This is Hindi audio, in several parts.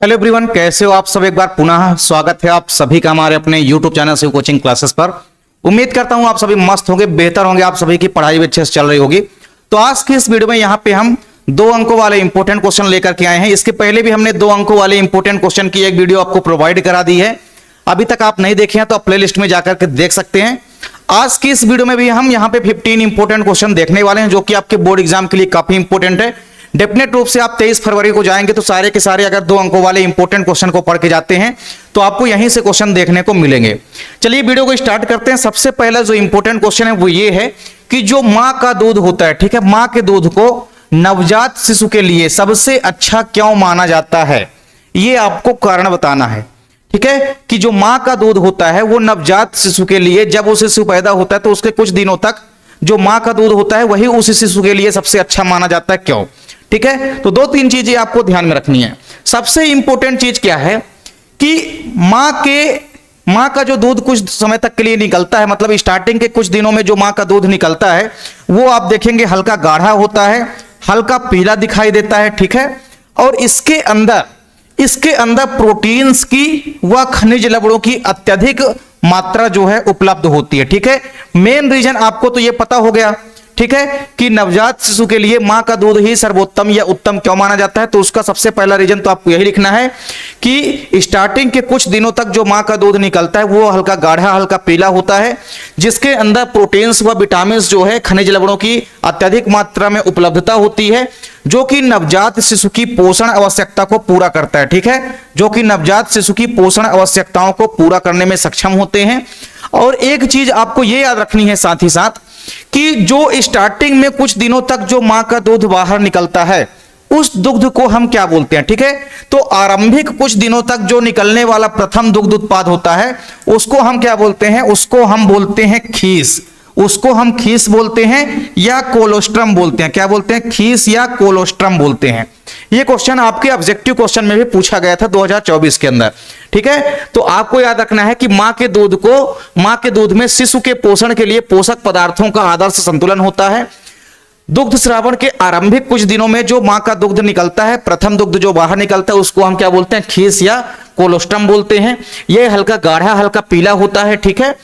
हेलो एवरीवन, कैसे हो आप सब। एक बार पुनः स्वागत है आप सभी का हमारे अपने YouTube channel Shiv coaching classes पर। उम्मीद करता हूं आप सभी मस्त होंगे, बेहतर होंगे, आप सभी की पढ़ाई भी अच्छे से चल रही होगी। तो आज की इस वीडियो में यहाँ पे हम 2 अंकों वाले इंपॉर्टेंट क्वेश्चन लेकर के आए हैं। इसके पहले भी हमने 2 अंकों वाले इंपॉर्टेंट क्वेश्चन की एक वीडियो आपको प्रोवाइड करा दी है। अभी तक आप नहीं देखे हैं तो आप प्ले लिस्ट में जाकर के देख सकते हैं। आज की इस वीडियो में भी हम यहाँ पे 15 इंपॉर्टेंट क्वेश्चन देखने वाले हैं, जो कि आपके बोर्ड एग्जाम के लिए काफी इंपॉर्टेंट है। डेफिनेट रूप से आप 23 फरवरी को जाएंगे तो सारे के सारे अगर 2 अंकों वाले इंपॉर्टेंट क्वेश्चन को पढ़ के जाते हैं तो आपको यहीं से क्वेश्चन देखने को मिलेंगे। चलिए वीडियो को स्टार्ट करते हैं। सबसे पहला जो इंपॉर्टेंट क्वेश्चन है वो ये है कि जो माँ का दूध होता है, ठीक है, माँ के दूध को नवजात शिशु के लिए सबसे अच्छा क्यों माना जाता है, ये आपको कारण बताना है। ठीक है, कि जो माँ का दूध होता है वो नवजात शिशु के लिए, जब वो शिशु पैदा होता है तो उसके कुछ दिनों तक जो माँ का दूध होता है वही उस शिशु के लिए सबसे अच्छा माना जाता है। क्यों? ठीक है, तो 2-3 चीजें आपको ध्यान में रखनी है। सबसे इंपॉर्टेंट चीज क्या है कि माँ का जो दूध कुछ समय तक के लिए निकलता है, मतलब स्टार्टिंग के कुछ दिनों में जो माँ का दूध निकलता है वो आप देखेंगे हल्का गाढ़ा होता है, हल्का पीला दिखाई देता है। ठीक है, और इसके अंदर प्रोटीन्स की व खनिज लवणों की अत्यधिक मात्रा जो है उपलब्ध होती है। ठीक है, मेन रीजन आपको तो ये पता हो गया, ठीक है, कि नवजात शिशु के लिए मां का दूध ही सर्वोत्तम या उत्तम क्यों माना जाता है। तो उसका सबसे पहला रीजन तो आपको यही लिखना है कि स्टार्टिंग के कुछ दिनों तक जो मां का दूध निकलता है वो हल्का गाढ़ा, हल्का पीला होता है, जिसके अंदर प्रोटीन्स व विटामिन जो है, खनिज लवणों की अत्यधिक मात्रा में उपलब्धता होती है, जो कि नवजात शिशु की पोषण आवश्यकता को पूरा करता है। ठीक है, जो कि नवजात शिशु की पोषण आवश्यकताओं को पूरा करने में सक्षम होते हैं। और एक चीज आपको यह याद रखनी है साथ ही साथ कि जो स्टार्टिंग में कुछ दिनों तक जो मां का दूध बाहर निकलता है उस दुग्ध को हम क्या बोलते हैं। ठीक है, तो आरंभिक कुछ दिनों तक जो निकलने वाला प्रथम दुग्ध उत्पाद होता है उसको हम क्या बोलते हैं, उसको हम बोलते हैं खीस। उसको हम खीस बोलते हैं या कोलोस्ट्रम बोलते हैं। क्या बोलते हैं? खीस या कोलोस्ट्रम बोलते हैं। ये क्वेश्चन आपके ऑब्जेक्टिव क्वेश्चन में भी पूछा गया था 2024 के अंदर। ठीक है, तो आपको याद रखना है कि मां के दूध में शिशु के पोषण के लिए पोषक पदार्थों का आदर्श संतुलन होता है। दुग्ध श्रावण के आरंभिक कुछ दिनों में जो मां का दुग्ध निकलता है, प्रथम दुग्ध जो बाहर निकलता है, उसको हम क्या बोलते हैं? खीस या कोलोस्ट्रम बोलते हैं। यह हल्का गाढ़ा, हल्का पीला होता है। ठीक है,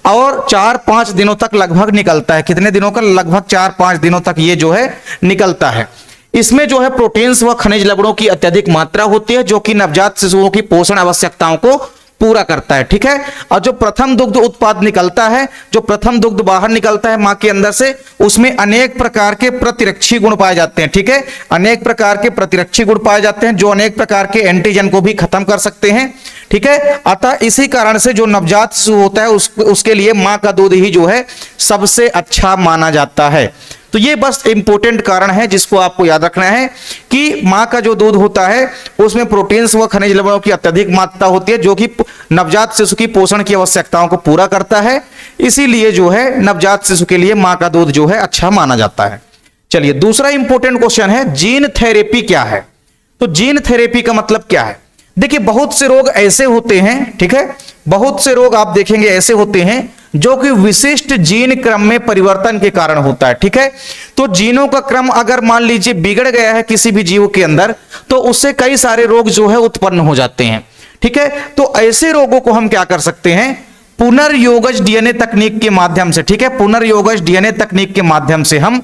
और 4-5 दिनों तक लगभग निकलता है। कितने दिनों का? लगभग 4-5 दिनों तक ये जो है निकलता है। इसमें जो है प्रोटीन्स व खनिज लवणों की अत्यधिक मात्रा होती है, जो कि नवजात शिशुओं की पोषण आवश्यकताओं को पूरा करता है। ठीक है, और जो प्रथम दुग्ध उत्पाद निकलता है, जो प्रथम दुग्ध बाहर निकलता है मां के अंदर से, उसमें अनेक प्रकार के प्रतिरक्षी गुण पाए जाते हैं। ठीक है, अनेक प्रकार के प्रतिरक्षी गुण पाए जाते हैं जो अनेक प्रकार के एंटीजन को भी खत्म कर सकते हैं। ठीक है, अतः इसी कारण से जो नवजात शिशु होता है उसके लिए मां का दूध ही जो है सबसे अच्छा माना जाता है। तो ये बस इंपॉर्टेंट कारण है जिसको आपको याद रखना है कि मां का जो दूध होता है उसमें प्रोटीन्स व खनिज लवणों की अत्यधिक मात्रा होती है, जो कि नवजात शिशु की पोषण की आवश्यकताओं को पूरा करता है। इसीलिए जो है नवजात शिशु के लिए मां का दूध जो है अच्छा माना जाता है। चलिए, दूसरा इंपॉर्टेंट क्वेश्चन है, जीन थेरेपी क्या है। तो जीन थेरेपी का मतलब क्या है? देखिए, बहुत से रोग ऐसे होते हैं, ठीक है, बहुत से रोग आप देखेंगे ऐसे होते हैं जो कि विशिष्ट जीन क्रम में परिवर्तन के कारण होता है। ठीक है, तो जीनों का क्रम अगर मान लीजिए बिगड़ गया है किसी भी जीव के अंदर तो उससे कई सारे रोग जो है उत्पन्न हो जाते हैं। ठीक है, तो ऐसे रोगों को हम क्या कर सकते हैं? पुनर्योगज डीएनए तकनीक के माध्यम से, ठीक है, पुनर्योगज डीएनए तकनीक के माध्यम से हम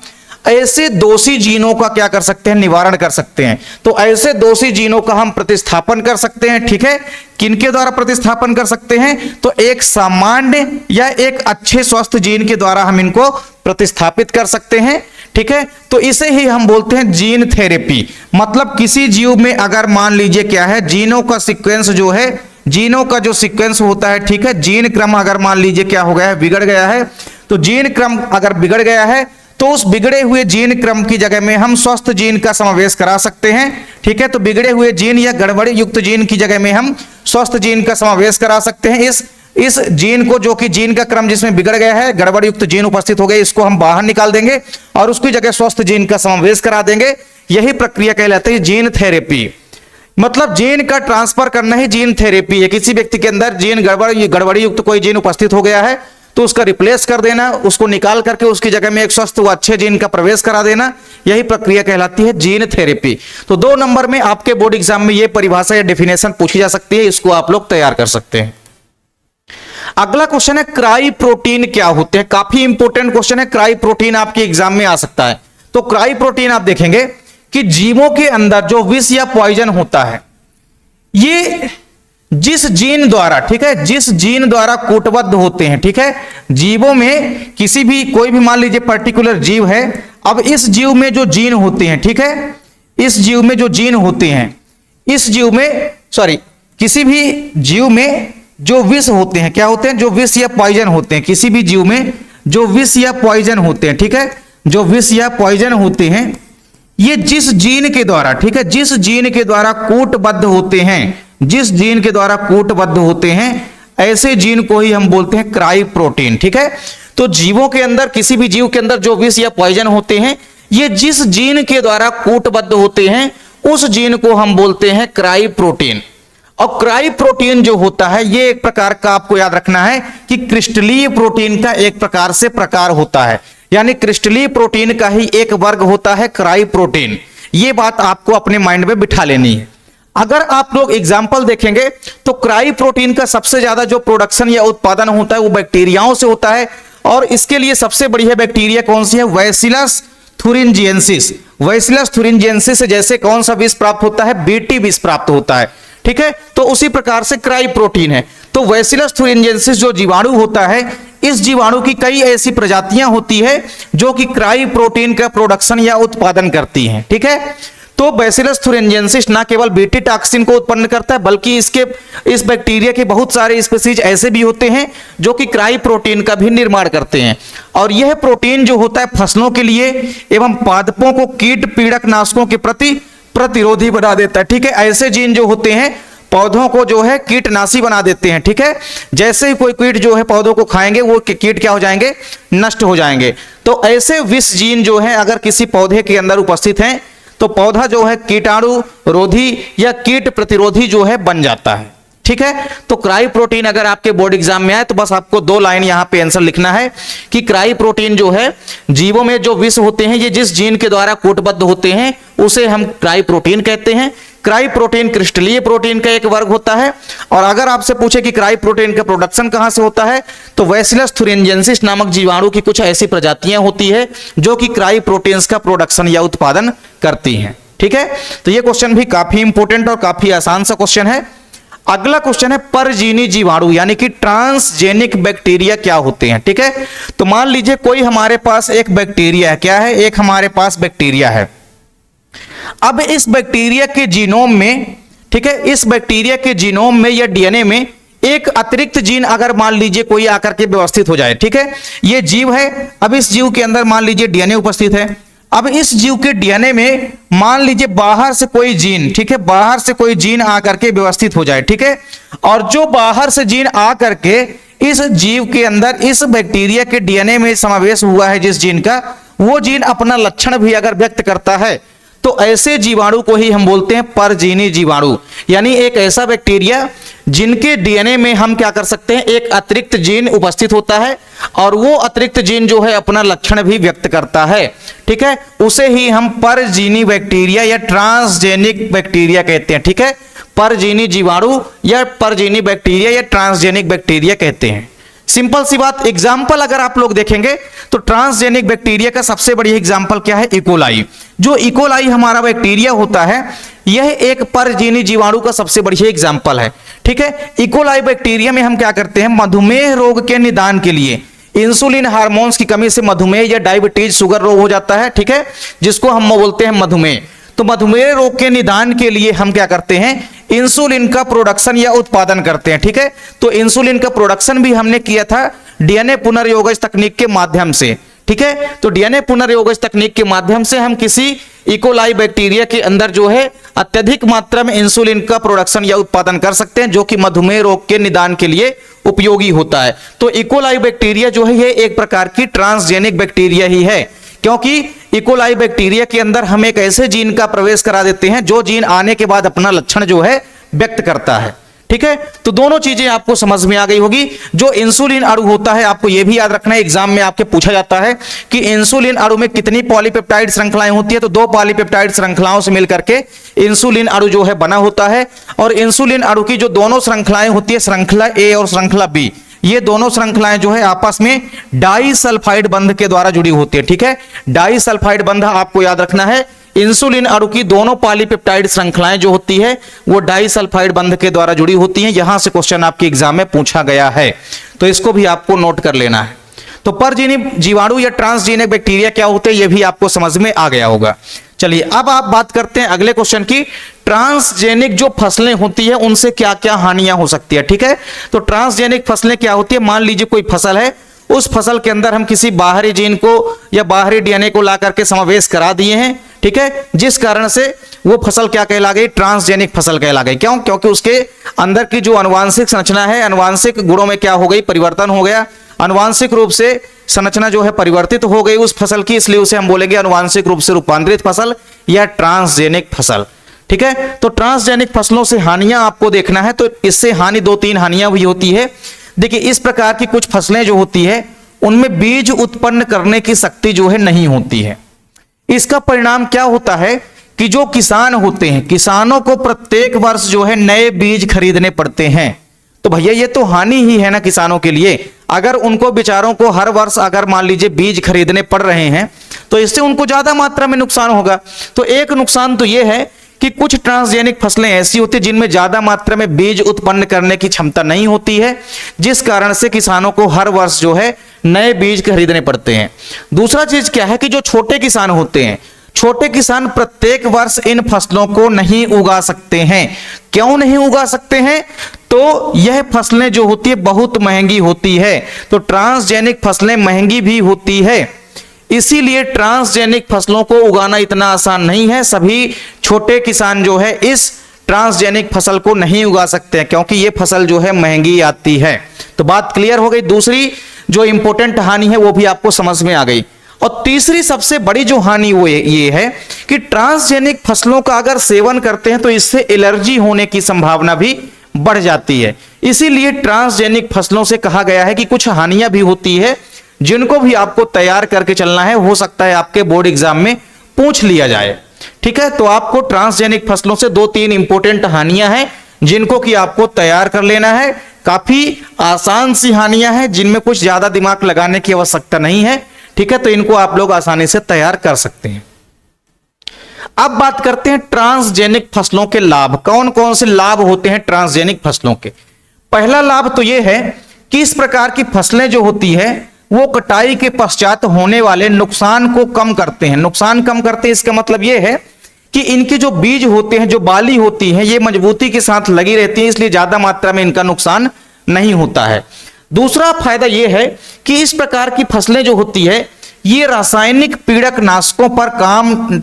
ऐसे दोषी जीनों का क्या कर सकते हैं? निवारण कर सकते हैं। तो ऐसे दोषी जीनों का हम प्रतिस्थापन कर सकते हैं। ठीक है, किनके द्वारा प्रतिस्थापन कर सकते हैं? तो एक सामान्य या एक अच्छे स्वस्थ जीन के द्वारा हम इनको प्रतिस्थापित कर सकते हैं। ठीक है, तो इसे ही हम बोलते हैं जीन थेरेपी। मतलब किसी जीव में अगर मान लीजिए क्या है, जीनों का सीक्वेंस जो है, जीनों का जो सीक्वेंस होता है, ठीक है, जीन क्रम अगर मान लीजिए क्या हो गया है, बिगड़ गया है, तो जीन क्रम अगर बिगड़ गया है तो उस बिगड़े हुए जीन क्रम की जगह में हम स्वस्थ जीन का समावेश करा सकते हैं। ठीक है, तो बिगड़े हुए जीन या गड़बड़ी युक्त जीन की जगह में हम स्वस्थ जीन का समावेश करा सकते हैं। इस जीन को, जो कि जीन का क्रम जिसमें बिगड़ गया है, गड़बड़ी युक्त जीन उपस्थित हो गए, इसको हम बाहर निकाल देंगे और उसकी जगह स्वस्थ जीन का समावेश करा देंगे। यही प्रक्रिया कहलाती है जीन थेरेपी। मतलब जीन का ट्रांसफर करना ही जीन थेरेपी है। किसी व्यक्ति के अंदर जीन गड़बड़ी युक्त कोई जीन उपस्थित हो गया है तो उसका रिप्लेस कर देना, उसको निकाल करके उसकी जगह में एक स्वस्थ व अच्छे जीन का प्रवेश करा देना, यही प्रक्रिया कहलाती है जीन थेरेपी। तो 2 नंबर में आपके बोर्ड एग्जाम में यह परिभाषा या डेफिनेशन पूछी जा सकती है, इसको आप लोग तैयार कर सकते हैं। अगला क्वेश्चन है क्राई प्रोटीन क्या होते हैं। काफी इंपॉर्टेंट क्वेश्चन है, क्राई प्रोटीन आपके एग्जाम में आ सकता है। तो क्राई प्रोटीन आप देखेंगे कि जीवों के अंदर जो विष या पॉइजन होता है, ये जिस जीन द्वारा, ठीक है, जिस जीन द्वारा कूटबद्ध होते हैं, ठीक है, जीवों में किसी भी कोई भी मान लीजिए पर्टिकुलर जीव है, अब इस जीव में जो जीन होते हैं, ठीक है, इस जीव में जो जीन होते हैं, इस जीव में किसी भी जीव में जो विष होते हैं, क्या होते हैं, जो विष या पॉइजन होते हैं, किसी भी जीव में जो विष या पॉइजन होते हैं, ठीक है, जो विष या पॉइजन होते हैं, ये जिस जीन के द्वारा, ठीक है, जिस जीन के द्वारा कूटबद्ध होते हैं, जिस जीन के द्वारा कूटबद्ध होते हैं, ऐसे जीन को ही हम बोलते हैं क्राई प्रोटीन, ठीक है। तो जीवों के अंदर, किसी भी जीव के अंदर जो विष या पॉइजन होते हैं, ये जिस जीन के द्वारा कूटबद्ध होते हैं, उस जीन को हम बोलते हैं क्राई प्रोटीन। और क्राई प्रोटीन जो होता है, ये एक प्रकार का आपको याद रखना है कि क्रिस्टलीय प्रोटीन का एक प्रकार से प्रकार होता है, यानी क्रिस्टलीय प्रोटीन का ही एक वर्ग होता है क्राई प्रोटीन। ये बात आपको अपने माइंड में बिठा लेनी है। अगर आप लोग एग्जाम्पल देखेंगे तो क्राई प्रोटीन का सबसे ज्यादा जो प्रोडक्शन या उत्पादन होता है वो बैक्टीरियाओं से होता है, और इसके लिए सबसे बढ़िया बैक्टीरिया कौन सी है, बैसिलस थुरिंजिएंसिस। बैसिलस थुरिंजिएंसिस से जैसे कौन सा विष प्राप्त होता है, बीटी विष प्राप्त होता है, ठीक है। तो उसी प्रकार से क्राई प्रोटीन है। तो बैसिलस थुरिंजिएंसिस जो जीवाणु होता है, इस जीवाणु की कई ऐसी प्रजातियां होती है जो कि क्राई प्रोटीन का प्रोडक्शन या उत्पादन करती हैं, ठीक है। तो बैसिलस थुरिंजिएंसिस ना केवल बीटी टॉक्सिन को उत्पन्न करता है, बल्कि इस बैक्टीरिया के बहुत सारे स्पीसीज ऐसे भी होते हैं जो कि क्राई प्रोटीन का भी निर्माण करते हैं। और यह प्रोटीन जो होता है फसलों के लिए एवं पादपों को कीट पीड़क नाशकों के प्रति प्रतिरोधी बना देता है, ठीक है। ऐसे जीन जो होते हैं पौधों को जो है कीटनाशी बना देते हैं, ठीक है। जैसे ही कोई कीट जो है पौधों को खाएंगे, वो कीट क्या हो जाएंगे, नष्ट हो जाएंगे। तो ऐसे विष जीन जो है अगर किसी पौधे के अंदर उपस्थित हैं, तो पौधा जो है कीटाणु रोधी या कीट प्रतिरोधी जो है बन जाता है, ठीक है। तो क्राई प्रोटीन अगर आपके बोर्ड एग्जाम में आए तो बस आपको 2 लाइन यहां पे आंसर लिखना है कि क्राई प्रोटीन जो है जीवों में जो विष होते हैं, ये जिस जीन के द्वारा कूटबद्ध होते हैं, उसे हम क्राई प्रोटीन कहते हैं। क्राई प्रोटीन क्रिस्टलीय प्रोटीन का एक वर्ग होता है। और अगर आपसे पूछे कि क्राई प्रोटीन का प्रोडक्शन कहां से होता है, तो बैसिलस थुरिंजिएंसिस नामक जीवाणु की कुछ ऐसी प्रजातियां होती है जो कि क्राई प्रोटीन्स का प्रोडक्शन या उत्पादन करती हैं, ठीक है। तो ये क्वेश्चन भी काफी इंपॉर्टेंट और काफी आसान सा क्वेश्चन है। अगला क्वेश्चन है परजीवी जीवाणु यानी कि ट्रांसजेनिक बैक्टीरिया क्या होते हैं, ठीक है। तो मान लीजिए कोई हमारे पास एक बैक्टीरिया है, क्या है, एक हमारे पास बैक्टीरिया है। अब इस बैक्टीरिया के जीनोम में, ठीक है, इस बैक्टीरिया के जीनोम में या डीएनए में एक अतिरिक्त जीन अगर मान लीजिए कोई आकर के व्यवस्थित हो जाए, ठीक है। ये जीव है, अब इस जीव के अंदर मान लीजिए डीएनए उपस्थित है। अब इस जीव के डीएनए में मान लीजिए बाहर से कोई जीन, ठीक है, बाहर से कोई जीन आकर के व्यवस्थित हो जाए, ठीक है। और जो बाहर से जीन आकर के इस जीव के अंदर, इस बैक्टीरिया के डीएनए में समावेश हुआ है जिस जीन का, वो जीन अपना लक्षण भी अगर व्यक्त करता है, तो ऐसे जीवाणु को ही हम बोलते हैं परजीवी जीवाणु। यानी एक ऐसा बैक्टीरिया जिनके डीएनए में हम क्या कर सकते हैं, एक अतिरिक्त जीन उपस्थित होता है और वो अतिरिक्त जीन जो है अपना लक्षण भी व्यक्त करता है, ठीक है। उसे ही हम परजीवी बैक्टीरिया या ट्रांसजेनिक बैक्टीरिया कहते हैं, ठीक है। परजीवी जीवाणु या परजीवी बैक्टीरिया या ट्रांसजेनिक बैक्टीरिया कहते हैं। सिंपल सी बात, एग्जाम्पल अगर आप लोग देखेंगे तो ट्रांसजेनिक बैक्टीरिया का सबसे बड़ी एग्जाम्पल क्या है, इकोलाई। जो इकोलाई हमारा बैक्टीरिया होता है, यह एक परजीवी जीवाणु का सबसे बढ़िया एग्जाम्पल है, ठीक है। इकोलाई बैक्टीरिया में हम क्या करते हैं, मधुमेह रोग के निदान के लिए, इंसुलिन हार्मोन्स की कमी से मधुमेह या डायबिटीज शुगर रोग हो जाता है, ठीक है, जिसको हम बोलते हैं मधुमेह। तो मधुमेह रोग के निदान के लिए हम क्या करते हैं, इंसुलिन का प्रोडक्शन या उत्पादन करते हैं, ठीक है। तो इंसुलिन का प्रोडक्शन भी हमने किया था डीएनए पुनर्योगज तकनीक के माध्यम से, ठीक है। तो डीएनए पुनर्योगज तकनीक के माध्यम से हम किसी इकोलाई बैक्टीरिया के अंदर जो है अत्यधिक मात्रा में इंसुलिन का प्रोडक्शन या उत्पादन कर सकते हैं, जो कि मधुमेह रोग के निदान के लिए उपयोगी होता है। तो इकोलाई बैक्टीरिया जो है ये एक प्रकार की ट्रांसजेनिक बैक्टीरिया ही है, क्योंकि इकोलाई बैक्टीरिया के अंदर हम एक ऐसे जीन का प्रवेश करा देते हैं जो जीन आने के बाद अपना लक्षण जो है व्यक्त करता है, ठीक है, तो दोनों चीजें आपको समझ में आ गई होगी। जो इंसुलिन अणु होता है, आपको यह भी याद रखना है, एग्जाम में आपके पूछा जाता है कि इंसुलिन अणु में कितनी पॉलीपेप्टाइड श्रृंखलाएं होती है, तो 2 पॉलीपेप्टाइड श्रृंखलाओं से मिलकर के इंसुलिन अणु जो है बना होता है। और इंसुलिन अणु की जो दोनों श्रृंखलाएं होती है, श्रृंखला ए और श्रृंखला बी, ये दोनों श्रृंखलाएं जो है आपस में डाइसल्फाइड बंध के द्वारा जुड़ी होती है। ठीक है, डाइसल्फाइड बंध आपको याद रखना है। इंसुलिन अणु की दोनों पॉलीपेप्टाइड श्रृंखलाएं जो होती है वो डाइसल्फाइड बंध के द्वारा जुड़ी होती हैं। यहां से क्वेश्चन आपके एग्जाम में पूछा गया है, तो इसको भी आपको नोट कर लेना है। तो परजीवी जीवाणु या ट्रांसजीनिक बैक्टीरिया क्या होते हैं, यह भी आपको समझ में आ गया होगा। चलिए अब आप बात करते हैं अगले क्वेश्चन की। ट्रांसजेनिक जो फसलें होती है उनसे क्या क्या हानियां हो सकती है। ठीक है, तो ट्रांसजेनिक फसलें क्या होती है, मान लीजिए कोई फसल है, उस फसल के अंदर हम किसी बाहरी जीन को या बाहरी डीएनए को ला करके समावेश करा दिए हैं। ठीक है, जिस कारण से वो फसल क्या कहला गई, ट्रांसजेनिक फसल कहला गई। क्यों? क्योंकि उसके अंदर की जो अनुवांशिक संरचना है, अनुवांशिक गुणों में क्या हो गई, परिवर्तन हो गया, अनुवांशिक रूप से संरचना जो है परिवर्तित हो गई उस फसल की, इसलिए उसे हम बोलेंगे अनुवांशिक रूप से रूपांतरित फसल या ट्रांसजेनिक फसल। ठीक है, तो ट्रांसजेनिक फसलों से हानियां आपको देखना है, तो इससे हानि 2-3 हानियां भी होती है। देखिए, इस प्रकार की कुछ फसलें जो होती है उनमें बीज उत्पन्न करने की शक्ति जो है नहीं होती है। इसका परिणाम क्या होता है कि जो किसान होते हैं, किसानों को प्रत्येक वर्ष जो है नए बीज खरीदने पड़ते हैं। तो भैया ये तो हानि ही है ना किसानों के लिए। अगर उनको बेचारों को हर वर्ष अगर मान लीजिए बीज खरीदने पड़ रहे हैं तो इससे उनको ज्यादा मात्रा में नुकसान होगा। तो एक नुकसान तो ये है कि कुछ ट्रांसजेनिक फसलें ऐसी होती है जिनमें ज्यादा मात्रा में बीज उत्पन्न करने की क्षमता नहीं होती है, जिस कारण से किसानों को हर वर्ष जो है नए बीज खरीदने पड़ते हैं। दूसरा चीज क्या है कि जो छोटे किसान होते हैं, छोटे किसान प्रत्येक वर्ष इन फसलों को नहीं उगा सकते हैं। क्यों नहीं उगा सकते हैं? तो यह फसलें जो होती है बहुत महंगी होती है। तो ट्रांसजेनिक फसलें महंगी भी होती है, इसीलिए ट्रांसजेनिक फसलों को उगाना इतना आसान नहीं है। सभी छोटे किसान जो है इस ट्रांसजेनिक फसल को नहीं उगा सकते हैं, क्योंकि ये फसल जो है महंगी आती है। तो बात क्लियर हो गई। दूसरी जो इंपॉर्टेंट हानि है वो भी आपको समझ में आ गई। और तीसरी सबसे बड़ी जो हानि वो ये है कि ट्रांसजेनिक फसलों का अगर सेवन करते हैं तो इससे एलर्जी होने की संभावना भी बढ़ जाती है। इसीलिए ट्रांसजेनिक फसलों से कहा गया है कि कुछ हानियां भी होती है जिनको भी आपको तैयार करके चलना है। हो सकता है आपके बोर्ड एग्जाम में पूछ लिया जाए। ठीक है, तो आपको ट्रांसजेनिक फसलों से 2-3 इंपॉर्टेंट हानियां हैं जिनको कि आपको तैयार कर लेना है। काफी आसान सी हानियां हैं जिनमें कुछ ज्यादा दिमाग लगाने की आवश्यकता नहीं है। ठीक है, तो इनको आप लोग आसानी से तैयार कर सकते हैं। अब बात करते हैं ट्रांसजेनिक फसलों के लाभ। कौन कौन से लाभ होते हैं ट्रांसजेनिक फसलों के? पहला लाभ तो यह है कि इस प्रकार की फसलें जो होती है वो कटाई के पश्चात होने वाले नुकसान को कम करते हैं। नुकसान कम करते हैं इसका मतलब यह है कि इनके जो बीज होते हैं, जो बाली होती है, ये मजबूती के साथ लगी रहती है, इसलिए ज्यादा मात्रा में इनका नुकसान नहीं होता है। दूसरा फायदा यह है कि इस प्रकार की फसलें जो होती है ये रासायनिक पीड़कनाशकों पर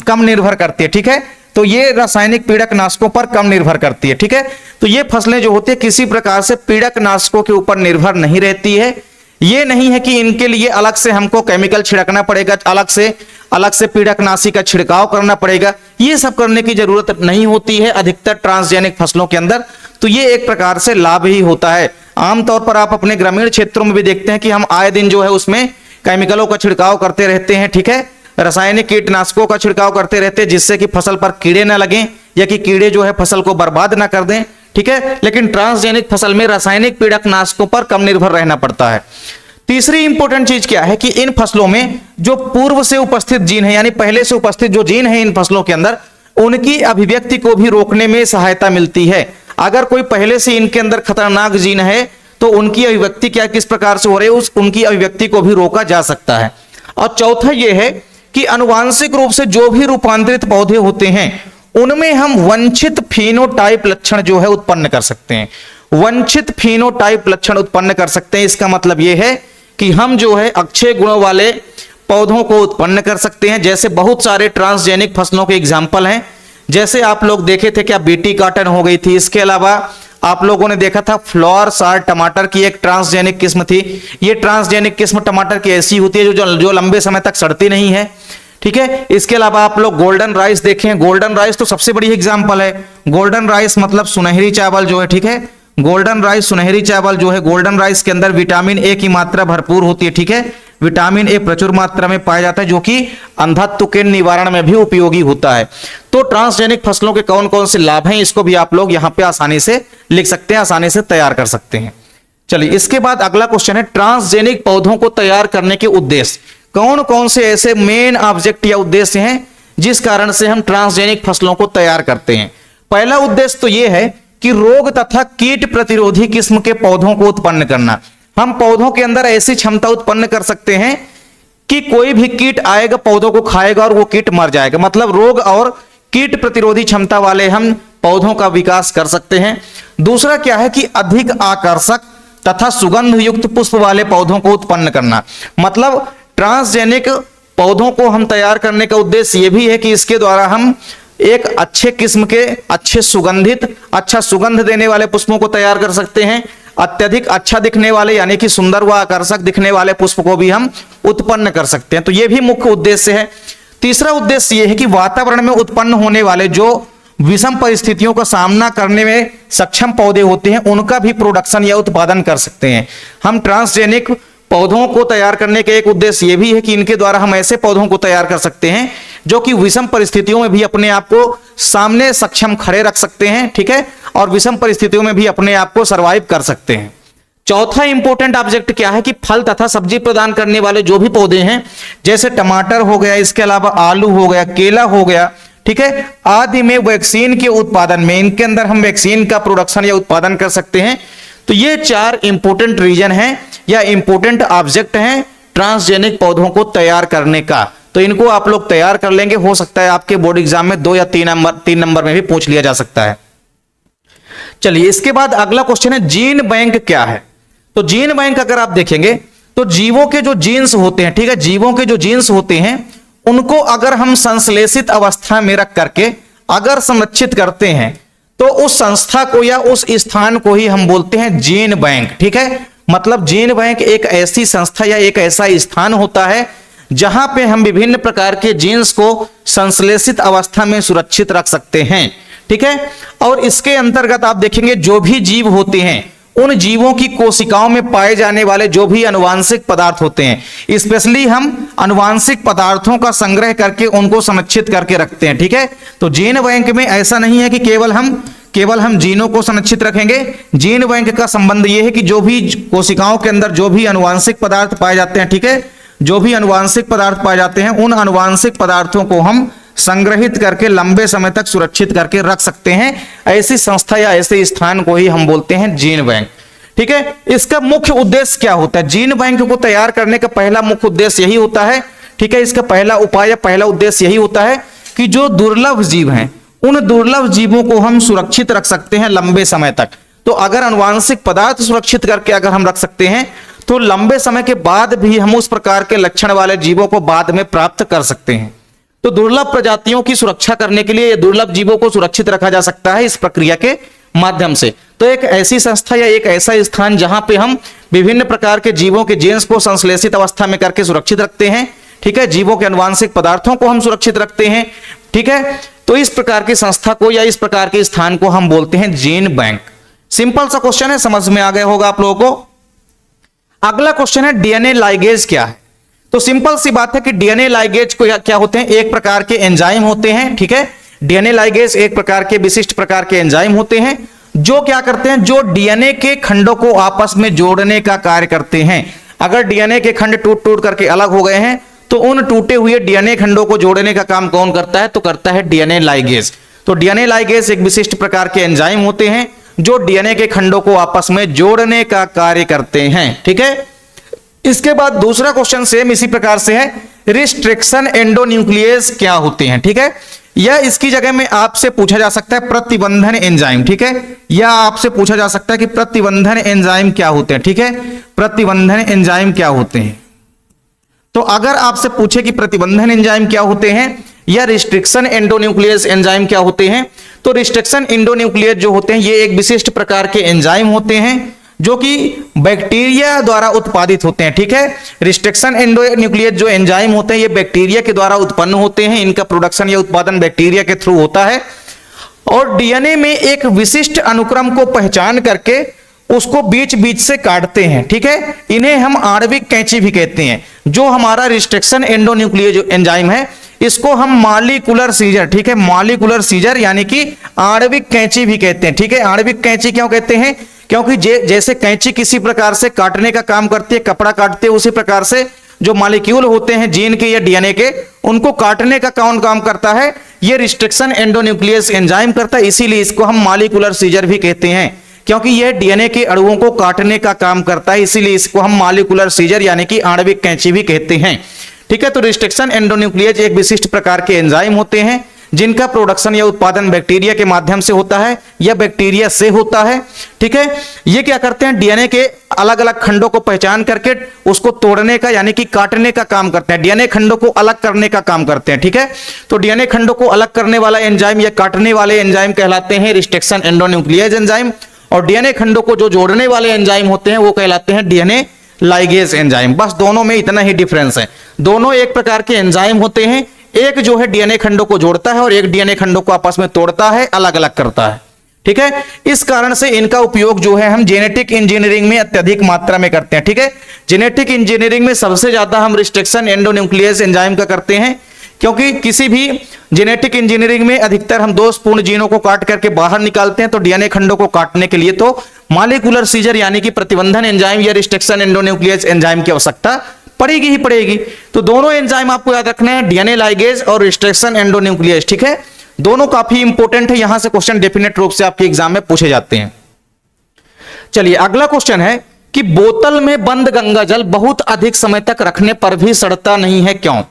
कम निर्भर करती है। ठीक है, तो ये रासायनिक पीड़कनाशकों पर कम निर्भर करती है। ठीक है, तो ये फसलें जो होती है किसी प्रकार से पीड़कनाशकों के ऊपर निर्भर नहीं रहती है। ये नहीं है कि इनके लिए अलग से हमको केमिकल छिड़कना पड़ेगा, अलग से पीड़कनाशी का छिड़काव करना पड़ेगा, ये सब करने की जरूरत नहीं होती है अधिकतर ट्रांसजेनिक फसलों के अंदर। तो ये एक प्रकार से लाभ ही होता है। आमतौर पर आप अपने ग्रामीण क्षेत्रों में भी देखते हैं कि हम आए दिन जो है उसमें केमिकलों का छिड़काव करते रहते हैं। ठीक है, रासायनिक कीटनाशकों का छिड़काव करते रहते हैं जिससे कि फसल पर कीड़े ना लगें या कि कीड़े जो है फसल को बर्बाद ना कर दें। ठीक है, लेकिन ट्रांसजेनिक फसल में रासायनिक पीड़कनाशकों पर कम निर्भर रहना पड़ता है। तीसरी इंपॉर्टेंट चीज क्या है कि इन फसलों में जो पूर्व से उपस्थित जीन है, यानी पहले से उपस्थित जो जीन है इन फसलों के अंदर, उनकी अभिव्यक्ति को भी रोकने में सहायता मिलती है। अगर कोई पहले से इनके अंदर खतरनाक जीन है तो उनकी अभिव्यक्ति क्या किस प्रकार से हो रही है, उनकी अभिव्यक्ति को भी रोका जा सकता है। और चौथा यह है कि अनुवांशिक रूप से जो भी रूपांतरित पौधे होते हैं उनमें हम वांछित फिनोटाइप लक्षण जो है उत्पन्न कर सकते हैं। वांछित फिनोटाइप लक्षण उत्पन्न कर सकते हैं, इसका मतलब यह है कि हम जो है अच्छे गुणों वाले पौधों को उत्पन्न कर सकते हैं। जैसे बहुत सारे ट्रांसजेनिक फसलों के एग्जाम्पल हैं, जैसे आप लोग देखे थे क्या बीटी कॉटन हो गई थी, इसके अलावा आप लोगों ने देखा था फ्लावर सार टमाटर की एक ट्रांसजेनिक किस्म थी। ये ट्रांसजेनिक किस्म टमाटर की ऐसी होती है जो लंबे समय तक सड़ती नहीं है। ठीक है, इसके अलावा आप लोग गोल्डन राइस देखें, गोल्डन राइस तो सबसे बड़ी एग्जाम्पल है। गोल्डन राइस मतलब सुनहरी चावल जो है, ठीक है, गोल्डन राइस, सुनहरी चावल जो है गोल्डन राइस के अंदर विटामिन ए की मात्रा भरपूर होती है, ठीक है। विटामिन ए प्रचुर मात्रा में पाया जाता है जो कि अंधत्व के निवारण में भी उपयोगी होता है। तो ट्रांसजेनिक फसलों के कौन कौन से लाभ हैं इसको भी आप लोग यहां पे आसानी से लिख सकते हैं, आसानी से तैयार कर सकते हैं। चलिए इसके बाद अगला क्वेश्चन है ट्रांसजेनिक पौधों को तैयार करने के उद्देश्य। कौन कौन से ऐसे मेन ऑब्जेक्ट या उद्देश्य हैं जिस कारण से हम ट्रांसजेनिक फसलों को तैयार करते हैं। पहला उद्देश्य तो यह है कि रोग तथा कीट प्रतिरोधी किस्म के पौधों को उत्पन्न करना। हम पौधों के अंदर ऐसी क्षमता उत्पन्न कर सकते हैं कि कोई भी कीट आएगा पौधों को खाएगा और वो कीट मर जाएगा, मतलब रोग और कीट प्रतिरोधी क्षमता वाले हम पौधों का विकास कर सकते हैं। दूसरा क्या है कि अधिक आकर्षक तथा सुगंध युक्त पुष्प वाले पौधों को उत्पन्न करना। मतलब ट्रांसजेनिक पौधों को हम तैयार करने का उद्देश्य यह भी है कि इसके द्वारा हम एक अच्छे किस्म के अच्छे सुगंधित अच्छा सुगंध देने वाले पुष्पों को तैयार कर सकते हैं। अत्यधिक अच्छा दिखने वाले यानी कि सुंदर व आकर्षक दिखने वाले पुष्प को भी हम उत्पन्न कर सकते हैं। तो यह भी मुख्य उद्देश्य है। तीसरा उद्देश्य यह है कि वातावरण में उत्पन्न होने वाले जो विषम परिस्थितियों का सामना करने में सक्षम पौधे होते हैं उनका भी प्रोडक्शन या उत्पादन कर सकते हैं। हम ट्रांसजेनिक पौधों को तैयार करने का एक उद्देश्य यह भी है कि इनके द्वारा हम ऐसे पौधों को तैयार कर सकते हैं जो कि विषम परिस्थितियों में भी अपने आप को सामने सक्षम खड़े रख सकते हैं, ठीक है, और विषम परिस्थितियों में भी अपने आप को सरवाइव कर सकते हैं। चौथा इंपॉर्टेंट ऑब्जेक्ट क्या है कि फल तथा सब्जी प्रदान करने वाले जो भी पौधे हैं जैसे टमाटर हो गया, इसके अलावा आलू हो गया, केला हो गया, ठीक है, आदि में वैक्सीन के उत्पादन में इनके अंदर हम वैक्सीन का प्रोडक्शन या उत्पादन कर सकते हैं। तो ये चार इंपॉर्टेंट रीजन हैं या इंपॉर्टेंट ऑब्जेक्ट हैं ट्रांसजेनिक पौधों को तैयार करने का। तो इनको आप लोग तैयार कर लेंगे, हो सकता है आपके बोर्ड एग्जाम में 2 या 3 नंबर में भी पूछ लिया जा सकता है। चलिए इसके बाद अगला क्वेश्चन है जीन बैंक क्या है। तो जीन बैंक अगर आप देखेंगे तो जीवों के जो जीन्स होते हैं, ठीक है, जीवों के जो जीन्स होते हैं उनको अगर हम संश्लेषित अवस्था में रख करके अगर संरक्षित करते हैं तो उस संस्था को या उस स्थान को ही हम बोलते हैं जीन बैंक, ठीक है। मतलब जीन बैंक एक ऐसी संस्था या एक ऐसा स्थान होता है जहां पे हम विभिन्न प्रकार के जीन्स को संश्लेषित अवस्था में सुरक्षित रख सकते हैं, ठीक है। और इसके अंतर्गत आप देखेंगे जो भी जीव होते हैं उन जीवों की कोशिकाओं में पाए जाने वाले जो भी आनुवांशिक पदार्थ होते हैं, स्पेशली हम आनुवांशिक पदार्थों का संग्रह करके उनको संरक्षित करके रखते हैं, ठीक है। तो जीन बैंक में ऐसा नहीं है कि केवल हम जीनों को संरक्षित रखेंगे। जीन बैंक का संबंध यह है कि जो भी कोशिकाओं के अंदर जो भी आनुवांशिक पदार्थ पाए जाते हैं, ठीक है, जो भी आनुवांशिक पदार्थ पाए जाते हैं उन आनुवांशिक पदार्थों को हम संग्रहित करके लंबे समय तक सुरक्षित करके रख सकते हैं। ऐसी संस्था या ऐसे स्थान को ही हम बोलते हैं जीन बैंक, ठीक है। इसका मुख्य उद्देश्य क्या होता है? जीन बैंक को तैयार करने का पहला मुख्य उद्देश्य यही होता है, ठीक है। इसका पहला उपाय या पहला उद्देश्य यही होता है कि जो दुर्लभ जीव हैं उन दुर्लभ जीवों को हम सुरक्षित रख सकते हैं लंबे समय तक। तो अगर आनुवांशिक पदार्थ सुरक्षित करके अगर हम रख सकते हैं तो लंबे समय के बाद भी हम उस प्रकार के लक्षण वाले जीवों को बाद में प्राप्त कर सकते हैं। तो दुर्लभ प्रजातियों की सुरक्षा करने के लिए दुर्लभ जीवों को सुरक्षित रखा जा सकता है इस प्रक्रिया के माध्यम से। तो एक ऐसी संस्था या एक ऐसा स्थान जहां पे हम विभिन्न प्रकार के जीवों के जीन्स को संश्लेषित अवस्था में करके सुरक्षित रखते हैं, ठीक है, जीवों के आनुवांशिक पदार्थों को हम सुरक्षित रखते हैं, ठीक है। तो इस प्रकार की संस्था को या इस प्रकार के स्थान को हम बोलते हैं जीन बैंक। सिंपल सा क्वेश्चन है, समझ में आ गया होगा आप लोगों को। अगला क्वेश्चन है डीएनए लाइगेज क्या है। तो सिंपल सी बात है कि डीएनए लाइगेज को क्या होते हैं? एक प्रकार के एंजाइम होते हैं, ठीक है। डीएनए लाइगेज एक प्रकार के विशिष्ट प्रकार के एंजाइम होते हैं जो क्या करते हैं, जो डीएनए के खंडों को आपस में जोड़ने का कार्य करते हैं। अगर डीएनए के खंड टूट टूट करके अलग हो गए हैं तो उन टूटे हुए डीएनए खंडों को जोड़ने का काम कौन करता है? तो करता है डीएनए लाइगेज। तो डीएनए लाइगेज एक विशिष्ट प्रकार के एंजाइम होते हैं जो डीएनए के खंडों को आपस में जोड़ने का कार्य करते हैं, ठीक है। इसके बाद दूसरा क्वेश्चन सेम इसी प्रकार से है, रिस्ट्रिक्शन एंडोन्यूक्लियस क्या होते हैं, ठीक है। या इसकी जगह में आपसे पूछा जा सकता है प्रतिबंधन एंजाइम, ठीक है, या आपसे पूछा जा सकता है कि प्रतिबंधन एंजाइम क्या होते हैं, ठीक है। प्रतिबंधन एंजाइम क्या होते हैं? तो अगर आपसे पूछे कि प्रतिबंधन एंजाइम क्या होते हैं या रिस्ट्रिक्शन एंडोन्यूक्लियस एंजाइम क्या होते हैं, तो रिस्ट्रिक्शन एंडोन्यूक्लियस जो होते हैं ये एक विशिष्ट प्रकार के एंजाइम होते हैं जो कि बैक्टीरिया द्वारा उत्पादित होते हैं, ठीक है। रिस्ट्रिक्शन एंडोन्यूक्लियस जो एंजाइम होते हैं ये बैक्टीरिया के द्वारा उत्पन्न होते हैं, इनका प्रोडक्शन या उत्पादन बैक्टीरिया के थ्रू होता है और डीएनए में एक विशिष्ट अनुक्रम को पहचान करके उसको बीच बीच से काटते हैं, ठीक है। इन्हें हम आणविक कैंची भी कहते हैं। जो हमारा रिस्ट्रिक्शन एंडोन्यूक्लियेज एंजाइम है, इसको हम मॉलिक्यूलर सीजर, ठीक है, मॉलिक्यूलर सीजर यानी कि आणविक कैंची भी कहते हैं, ठीक है। आणविक कैंची क्यों कहते हैं? क्योंकि जैसे कैंची किसी प्रकार से काटने का काम करती है, कपड़ा काटते हैं, उसी प्रकार से जो मॉलिक्यूल होते हैं जीन के या डीएनए के, उनको काटने का कौन काम करता है? ये रिस्ट्रिक्शन एंडोन्यूक्लियस एंजाइम करता है। इसीलिए इसको हम मॉलिक्यूलर सीजर भी कहते हैं, क्योंकि यह डीएनए के अणुओं को काटने का काम करता है। इसीलिए इसको हम मॉलिक्यूलर सीजर यानी कि आणविक कैंची भी कहते हैं, ठीक है। तो रिस्ट्रिक्शन एंडोन्यूक्लियस एक विशिष्ट प्रकार के एंजाइम होते हैं जिनका प्रोडक्शन या उत्पादन बैक्टीरिया के माध्यम से होता है या बैक्टीरिया से होता है, ठीक है। ये क्या करते हैं? डीएनए के अलग अलग खंडों को पहचान करके उसको तोड़ने का यानी कि काटने का काम करते हैं, डीएनए खंडों को अलग करने का काम करते हैं, ठीक है। तो डीएनए खंडों को अलग करने वाला एंजाइम या काटने वाले एंजाइम कहलाते हैं रिस्ट्रिक्शन एंडोन्यूक्लियस एंजाइम, और डीएनए खंडों को जो जोड़ने वाले एंजाइम होते हैं वो कहलाते हैं डीएनए लाइगेज एंजाइम। बस दोनों में इतना ही डिफरेंस है। दोनों एक प्रकार के एंजाइम होते हैं, एक जो है डीएनए खंडों को जोड़ता है और एक डीएनए खंडों को आपस में तोड़ता है, अलग अलग करता है, ठीक है। इस कारण से इनका उपयोग जो है हम जेनेटिक इंजीनियरिंग में अत्यधिक मात्रा में करते हैं, ठीक है। जेनेटिक इंजीनियरिंग में सबसे ज्यादा हम रिस्ट्रिक्शन एंडोन्यूक्लियस एंजाइम का करते हैं, क्योंकि किसी भी जेनेटिक इंजीनियरिंग में अधिकतर हम दोषपूर्ण जीनों को काट करके बाहर निकालते हैं। तो डीएनए खंडों को काटने के लिए तो मॉलिक्यूलर सीजर यानी कि प्रतिबंधन एंजाइम या रिस्ट्रिक्शन एंडोन्यूक्लियस एंजाइम की आवश्यकता पड़ेगी ही पड़ेगी। तो दोनों एंजाइम आपको याद रखने हैं, डीएनए लाइगेज और रिस्ट्रिक्शन एंडोन्यूक्लियस, ठीक है। दोनों काफी इंपॉर्टेंट है, यहां से क्वेश्चन डेफिनेट रूप से आपके एग्जाम में पूछे जाते हैं। चलिए अगला क्वेश्चन है कि बोतल में बंद गंगा जल बहुत अधिक समय तक रखने पर भी सड़ता नहीं है, क्यों?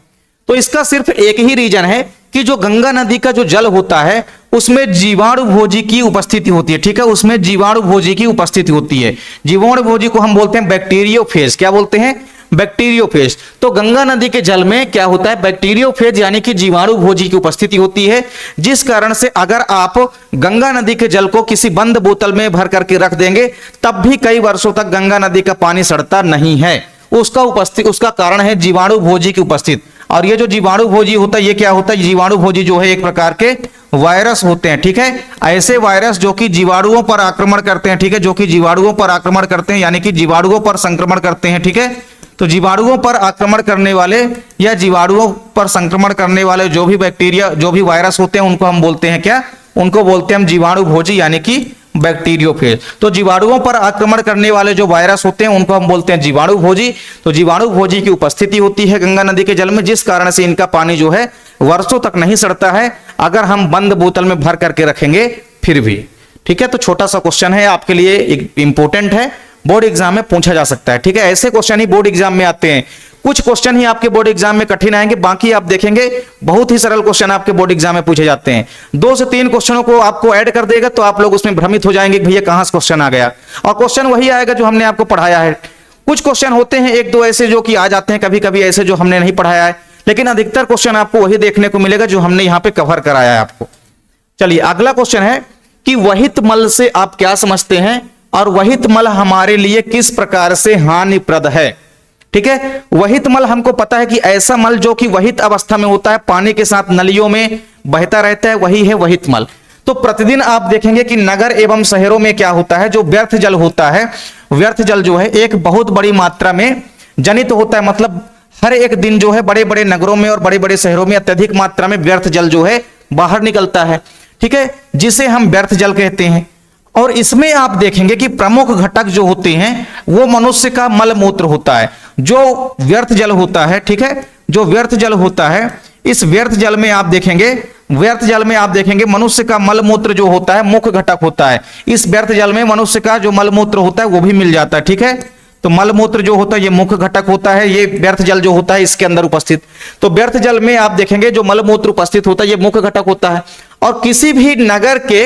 तो इसका सिर्फ एक ही रीजन है कि जो गंगा नदी का जो जल होता है उसमें जीवाणु भोजी की उपस्थिति होती है, ठीक है। उसमें जीवाणु भोजी की उपस्थिति होती है। जीवाणु भोजी को हम बोलते हैं बैक्टीरियोफेज। क्या बोलते हैं? बैक्टीरियोफेज। तो गंगा नदी के जल में क्या होता है? बैक्टीरियोफेज यानी कि जीवाणु भोजी की उपस्थिति होती है, जिस कारण से अगर आप गंगा नदी के जल को किसी बंद बोतल में भर करके रख देंगे तब भी कई वर्षों तक गंगा नदी का पानी सड़ता नहीं है। उसका कारण है जीवाणु भोजी की उपस्थिति। और ये जो जीवाणु भोजी होता है ये क्या होता है? जीवाणु भोजी जो है एक प्रकार के वायरस होते हैं, ठीक है। ऐसे वायरस जो कि जीवाणुओं पर आक्रमण करते हैं, ठीक है, जो कि जीवाणुओं पर आक्रमण करते हैं यानी कि जीवाणुओं पर संक्रमण करते हैं, ठीक है। तो जीवाणुओं पर आक्रमण करने वाले या जीवाणुओं पर संक्रमण करने वाले जो भी बैक्टीरिया जो भी वायरस होते हैं उनको हम बोलते हैं क्या? उनको बोलते हैं हम जीवाणु भोजी यानी कि बैक्टीरियोफेज। तो जीवाणुओं पर आक्रमण करने वाले जो वायरस होते हैं उनको हम बोलते हैं जीवाणु भोजी। तो जीवाणु भोजी की उपस्थिति होती है गंगा नदी के जल में, जिस कारण से इनका पानी जो है वर्षों तक नहीं सड़ता है अगर हम बंद बोतल में भर करके रखेंगे फिर भी, ठीक है। तो छोटा सा क्वेश्चन है आपके लिए, इंपॉर्टेंट है, बोर्ड एग्जाम में पूछा जा सकता है, ठीक है। ऐसे क्वेश्चन ही बोर्ड एग्जाम में आते हैं। कुछ क्वेश्चन ही आपके बोर्ड एग्जाम में कठिन आएंगे, बाकी आप देखेंगे बहुत ही सरल क्वेश्चन आपके बोर्ड एग्जाम में पूछे जाते हैं। 2 से 3 क्वेश्चनों को आपको ऐड कर देगा तो आप लोग उसमें भ्रमित हो जाएंगे कि भैया कहां से क्वेश्चन आ गया, और क्वेश्चन वही आएगा जो हमने आपको पढ़ाया है। कुछ क्वेश्चन होते हैं 1-2 ऐसे जो कि आ जाते हैं कभी कभी ऐसे जो हमने नहीं पढ़ाया है, लेकिन अधिकतर क्वेश्चन आपको वही देखने को मिलेगा जो हमने यहाँ पे कवर कराया है आपको। चलिए अगला क्वेश्चन है कि वहित मल से आप क्या समझते हैं और वहित मल हमारे लिए किस प्रकार से हानिप्रद है, ठीक है। वहित मल हमको पता है कि ऐसा मल जो कि वहित अवस्था में होता है, पानी के साथ नलियों में बहता रहता है, वही है वहित मल। तो प्रतिदिन आप देखेंगे कि नगर एवं शहरों में क्या होता है, जो व्यर्थ जल होता है, व्यर्थ जल जो है एक बहुत बड़ी मात्रा में जनित होता है। मतलब हर एक दिन जो है बड़े बड़े नगरों में और बड़े बड़े शहरों में अत्यधिक मात्रा में व्यर्थ जल जो है बाहर निकलता है, ठीक है, जिसे हम व्यर्थ जल कहते हैं। और इसमें आप देखेंगे कि प्रमुख घटक जो होते हैं वो मनुष्य का मल मूत्र होता है। जो व्यर्थ जल होता है, ठीक है, जो व्यर्थ जल होता है, इस व्यर्थ जल में आप देखेंगे मनुष्य का मल मूत्र जो होता है मुख्य घटक होता है। इस व्यर्थ जल में मनुष्य का जो मल मूत्र होता है वो भी मिल जाता है, ठीक है। तो मल मूत्र जो होता है ये मुख्य घटक होता है, ये व्यर्थ जल जो होता है इसके अंदर उपस्थित। तो व्यर्थ जल में आप देखेंगे जो मल मूत्र उपस्थित होता है ये मुख्य घटक होता है। और किसी भी नगर के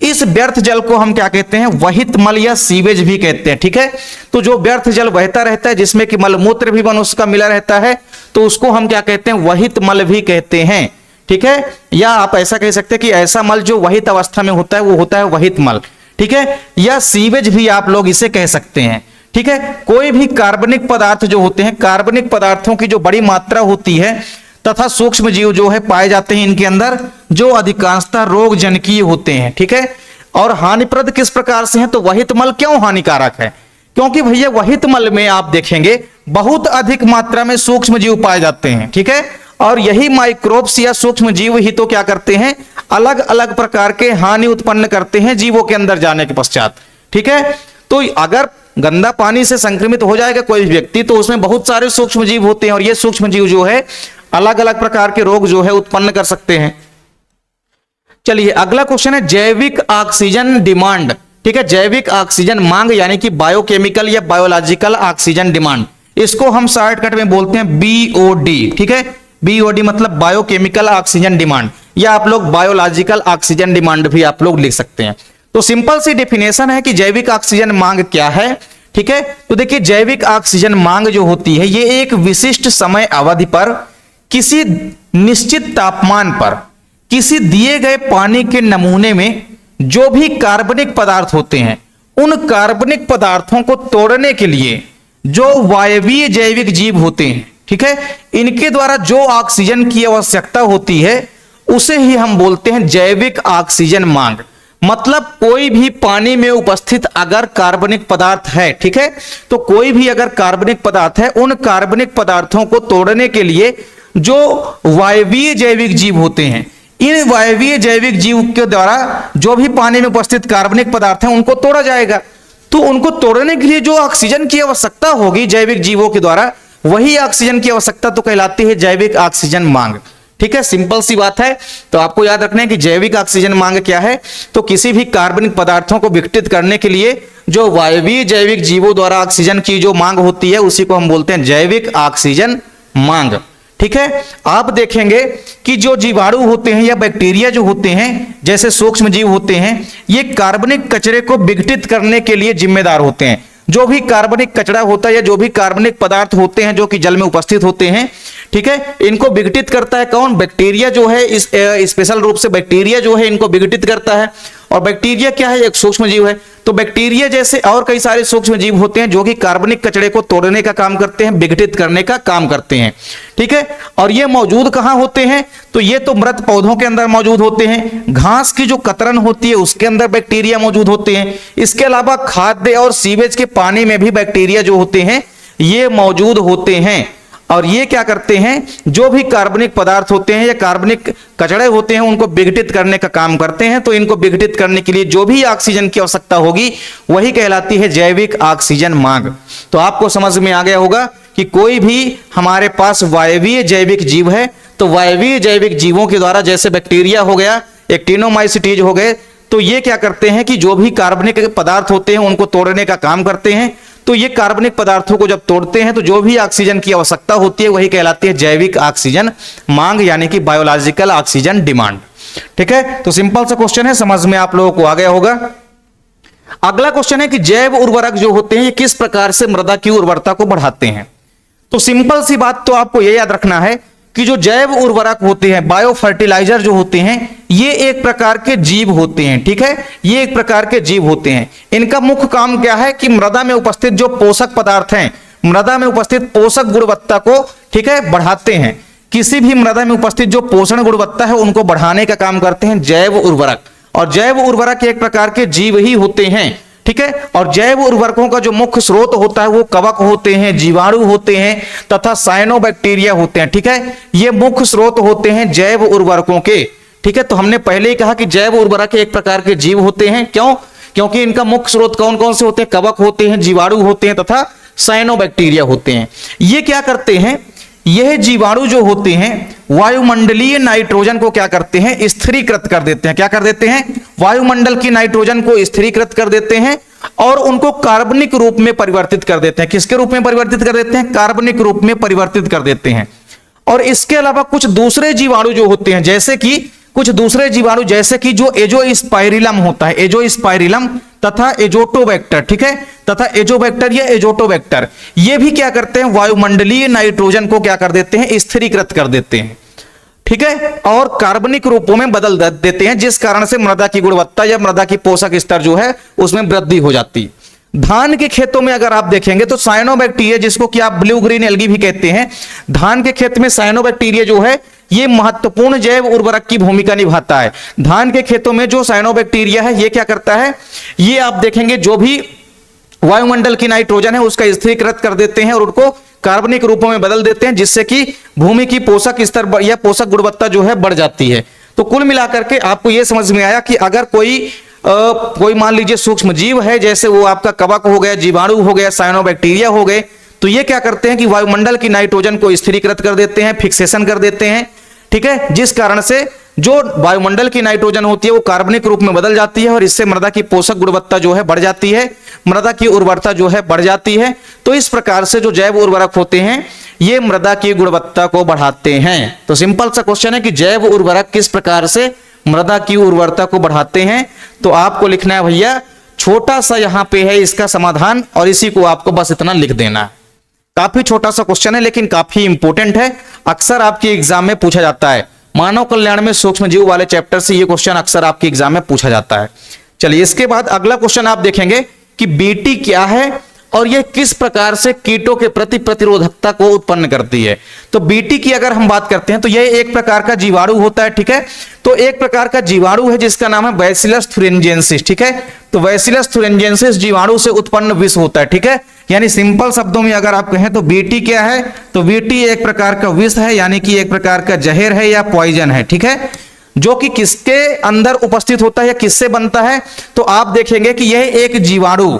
इस व्यर्थ जल को हम क्या कहते हैं? वहित मल या सीवेज भी कहते हैं, ठीक है। तो जो व्यर्थ जल बहता रहता है जिसमें कि मलमूत्र भी मनुष्य का मिला रहता है तो उसको हम क्या कहते हैं? वहित मल भी कहते हैं, ठीक है। या आप ऐसा कह सकते हैं कि ऐसा मल जो वहित अवस्था में होता है वो होता है वहित मल, ठीक है। या सीवेज भी आप लोग इसे कह सकते हैं, ठीक है। कोई भी कार्बनिक पदार्थ जो होते हैं, कार्बनिक पदार्थों की जो बड़ी मात्रा होती है तथा सूक्ष्म जीव जो है पाए जाते हैं इनके अंदर, जो अधिकांशतः रोग जनकीय होते हैं, ठीक है। और हानिप्रद किस प्रकार से हैं, तो वहित मल क्यों हानिकारक है? क्योंकि भैया वहित मल में आप देखेंगे बहुत अधिक मात्रा में सूक्ष्म जीव पाए जाते हैं, ठीक है, और यही माइक्रोब्स या सूक्ष्म जीव ही तो क्या करते हैं, अलग अलग प्रकार के हानि उत्पन्न करते हैं जीवों के अंदर जाने के पश्चात, ठीक है। तो अगर गंदा पानी से संक्रमित हो जाएगा कोई व्यक्ति तो उसमें बहुत सारे सूक्ष्म जीव होते हैं और ये सूक्ष्म जीव जो है अलग अलग प्रकार के रोग जो है उत्पन्न कर सकते हैं। चलिए अगला क्वेश्चन है जैविक ऑक्सीजन डिमांड, ठीक है, जैविक ऑक्सीजन मांग यानी कि बायोकेमिकल या बायोलॉजिकल ऑक्सीजन डिमांड, इसको हम शॉर्टकट में बोलते हैं बीओडी, ठीक है, बीओडी मतलब बायोकेमिकल ऑक्सीजन डिमांड, या आप लोग बायोलॉजिकल ऑक्सीजन डिमांड भी आप लोग लिख सकते हैं। तो सिंपल सी डेफिनेशन है कि जैविक ऑक्सीजन मांग क्या है, ठीक है। तो देखिए जैविक ऑक्सीजन मांग जो होती है ये एक विशिष्ट समय अवधि पर किसी निश्चित तापमान पर किसी दिए गए पानी के नमूने में जो भी कार्बनिक पदार्थ होते हैं उन कार्बनिक पदार्थों को तोड़ने के लिए जो वायवीय जैविक जीव होते हैं, ठीक है, इनके द्वारा जो ऑक्सीजन की आवश्यकता होती है उसे ही हम बोलते हैं जैविक ऑक्सीजन मांग। मतलब कोई भी पानी में उपस्थित अगर कार्बनिक पदार्थ है, ठीक है, तो कोई भी अगर कार्बनिक पदार्थ है उन कार्बनिक पदार्थों को तोड़ने के लिए जो वायवीय जैविक जीव होते हैं, इन वायवीय जैविक जीव के द्वारा जो भी पानी में उपस्थित कार्बनिक पदार्थ है उनको तोड़ा जाएगा। तो उनको तोड़ने के लिए जो ऑक्सीजन की आवश्यकता होगी जैविक जीवों के द्वारा, वही ऑक्सीजन की आवश्यकता तो कहलाती है जैविक ऑक्सीजन मांग, ठीक है, सिंपल सी बात है। तो आपको याद रखना है कि जैविक ऑक्सीजन मांग क्या है, तो किसी भी कार्बनिक पदार्थों को विघटित करने के लिए जो वायवीय जैविक जीवों द्वारा ऑक्सीजन की जो मांग होती है उसी को हम बोलते हैं जैविक ऑक्सीजन मांग, ठीक है। आप देखेंगे कि जो जीवाणु होते हैं या बैक्टीरिया जो होते हैं जैसे सूक्ष्म जीव होते हैं, ये कार्बनिक कचरे को विघटित करने के लिए जिम्मेदार होते हैं। जो भी कार्बनिक कचरा होता है या जो भी कार्बनिक पदार्थ होते हैं जो कि जल में उपस्थित होते हैं, ठीक है, इनको विघटित करता है कौन, बैक्टीरिया जो है, इस स्पेशल रूप से बैक्टीरिया जो है इनको विघटित करता है। और बैक्टीरिया क्या है, एक सूक्ष्म जीव है। तो बैक्टीरिया जैसे और कई सारे सूक्ष्म जीव होते हैं जो कि कार्बनिक कचरे को तोड़ने का काम करते हैं, विघटित करने का काम करते हैं, ठीक है। और ये मौजूद कहां होते हैं, तो ये तो मृत पौधों के अंदर मौजूद होते हैं, घास की जो कतरन होती है उसके अंदर बैक्टीरिया मौजूद होते हैं। इसके अलावा खाद्य और सीवेज के पानी में भी बैक्टीरिया जो होते हैं ये मौजूद होते हैं। और ये क्या करते हैं, जो भी कार्बनिक पदार्थ होते हैं या कार्बनिक कचड़े होते हैं उनको विघटित करने का काम करते हैं। तो इनको विघटित करने के लिए जो भी ऑक्सीजन की आवश्यकता होगी वही कहलाती है जैविक ऑक्सीजन मांग। तो आपको समझ में आ गया होगा कि कोई भी हमारे पास वायवीय जैविक जीव है तो वायवीय जैविक जीवों के द्वारा, जैसे बैक्टीरिया हो गया, एक्टिनोमाइसिटीज हो गए, तो ये क्या करते हैं कि जो भी कार्बनिक पदार्थ होते हैं उनको तोड़ने का काम करते हैं। तो ये कार्बनिक पदार्थों को जब तोड़ते हैं तो जो भी ऑक्सीजन की आवश्यकता होती है वही कहलाती है जैविक ऑक्सीजन मांग यानी कि बायोलॉजिकल ऑक्सीजन डिमांड, ठीक है। तो सिंपल सा क्वेश्चन है, समझ में आप लोगों को आ गया होगा। अगला क्वेश्चन है कि जैव उर्वरक जो होते हैं ये किस प्रकार से मृदा की उर्वरता को बढ़ाते हैं। तो सिंपल सी बात तो आपको यह याद रखना है कि जो जैव उर्वरक होते हैं, बायो फर्टिलाइजर जो होते हैं, ये एक प्रकार के जीव होते हैं, ठीक है, ये एक प्रकार के जीव होते हैं। इनका मुख्य काम क्या है कि मृदा में उपस्थित जो पोषक पदार्थ हैं, मृदा में उपस्थित पोषक गुणवत्ता को, ठीक है, बढ़ाते हैं। किसी भी मृदा में उपस्थित जो पोषण गुणवत्ता है उनको बढ़ाने का काम करते हैं जैव उर्वरक। और जैव उर्वरक एक प्रकार के जीव ही होते हैं, ठीक है। और जैव उर्वरकों का जो मुख्य स्रोत होता है वो कवक होते हैं, जीवाणु होते हैं तथा साइनोबैक्टीरिया होते हैं, ठीक है। ये मुख्य स्रोत होते हैं जैव उर्वरकों के, ठीक है। तो हमने पहले ही कहा कि जैव उर्वरक एक प्रकार के जीव होते हैं। क्यों? क्योंकि इनका मुख्य स्रोत कौन कौन से होते हैं, कवक होते हैं, जीवाणु होते हैं तथा साइनोबैक्टीरिया होते हैं। ये क्या करते हैं, यह जीवाणु जो होते हैं वायुमंडलीय नाइट्रोजन को क्या करते हैं, स्थिरीकृत कर देते हैं। क्या कर देते हैं, वायुमंडल की नाइट्रोजन को स्थिरीकृत कर देते हैं और उनको कार्बनिक रूप में परिवर्तित कर देते हैं। किसके रूप में परिवर्तित कर देते हैं, कार्बनिक रूप में परिवर्तित कर देते हैं। और इसके अलावा कुछ दूसरे जीवाणु जो होते हैं, जैसे कि कुछ दूसरे जीवाणु जैसे कि जो एजोस्पाइरिलम होता है, एजोस्पाइरिलम तथा एजोटोबैक्टर, ठीक है, तथा एजोबैक्टर या एजोटोबैक्टर, ये भी क्या करते हैं, वायुमंडलीय नाइट्रोजन को क्या कर देते हैं, स्थिरीकृत कर देते हैं, ठीक है, और कार्बनिक रूपों में बदल देते हैं, जिस कारण से मृदा की गुणवत्ता या मृदा की पोषक स्तर जो है उसमें वृद्धि हो जाती है। धान के खेतों में अगर आप देखेंगे तो साइनोबैक्टीरिया, जिसको कि आप ब्लू ग्रीन एल्गी भी कहते हैं, धान के खेत में साइनोबैक्टीरिया जो है ये महत्वपूर्ण जैव उर्वरक की भूमिका निभाता है। धान के खेतों में जो साइनोबैक्टीरिया है ये क्या करता है, ये आप देखेंगे जो भी वायुमंडल की नाइट्रोजन है उसका स्थिरीकृत कर देते हैं और उनको कार्बनिक रूपों में बदल देते हैं, जिससे कि भूमि की पोषक स्तर या पोषक गुणवत्ता जो है बढ़ जाती है। तो कुल मिलाकर के आपको यह समझ में आया कि अगर कोई मान लीजिए सूक्ष्म जीव है, जैसे वो आपका कवक हो गया, जीवाणु हो गया, साइनोबैक्टीरिया हो गए, तो ये क्या करते हैं कि वायुमंडल की नाइट्रोजन को स्थिरीकृत कर देते हैं, फिक्सेशन कर देते हैं, ठीक है, जिस कारण से जो वायुमंडल की नाइट्रोजन होती है वो कार्बनिक रूप में बदल जाती है और इससे मृदा की पोषक गुणवत्ता जो है बढ़ जाती है, मृदा की उर्वरता जो है बढ़ जाती है। तो इस प्रकार से जो जैव उर्वरक होते हैं ये मृदा की गुणवत्ता को बढ़ाते हैं। तो सिंपल सा क्वेश्चन है कि जैव उर्वरक किस प्रकार से मृदा की उर्वरता को बढ़ाते हैं। तो आपको लिखना है भैया, छोटा सा यहां पे है इसका समाधान और इसी को आपको बस इतना लिख देना है। काफी छोटा सा क्वेश्चन है लेकिन काफी इंपॉर्टेंट है, अक्सर आपके एग्जाम में पूछा जाता है। मानव कल्याण में सूक्ष्म जीव वाले चैप्टर से ये क्वेश्चन अक्सर आपके एग्जाम में पूछा जाता है। चलिए इसके बाद अगला क्वेश्चन आप देखेंगे कि बीटी क्या है और यह किस प्रकार से कीटों के प्रति प्रतिरोधकता को उत्पन्न करती है। तो बीटी की अगर हम बात करते हैं तो यह एक प्रकार का जीवाणु होता है, ठीक है। तो एक प्रकार का जीवाणु है जिसका नाम है बैसिलस थुरिंजेंसिस, ठीक है। तो बैसिलस थुरिंजेंसिस जीवाणु से उत्पन्न विष होता है, ठीक है। यानी सिंपल शब्दों में अगर आप कहें तो बीटी क्या है, तो बीटी एक प्रकार का विष है, यानी कि एक प्रकार का जहर है या पॉइजन है, ठीक है, जो कि किसके अंदर उपस्थित होता है या किससे बनता है। तो आप देखेंगे कि यह एक जीवाणु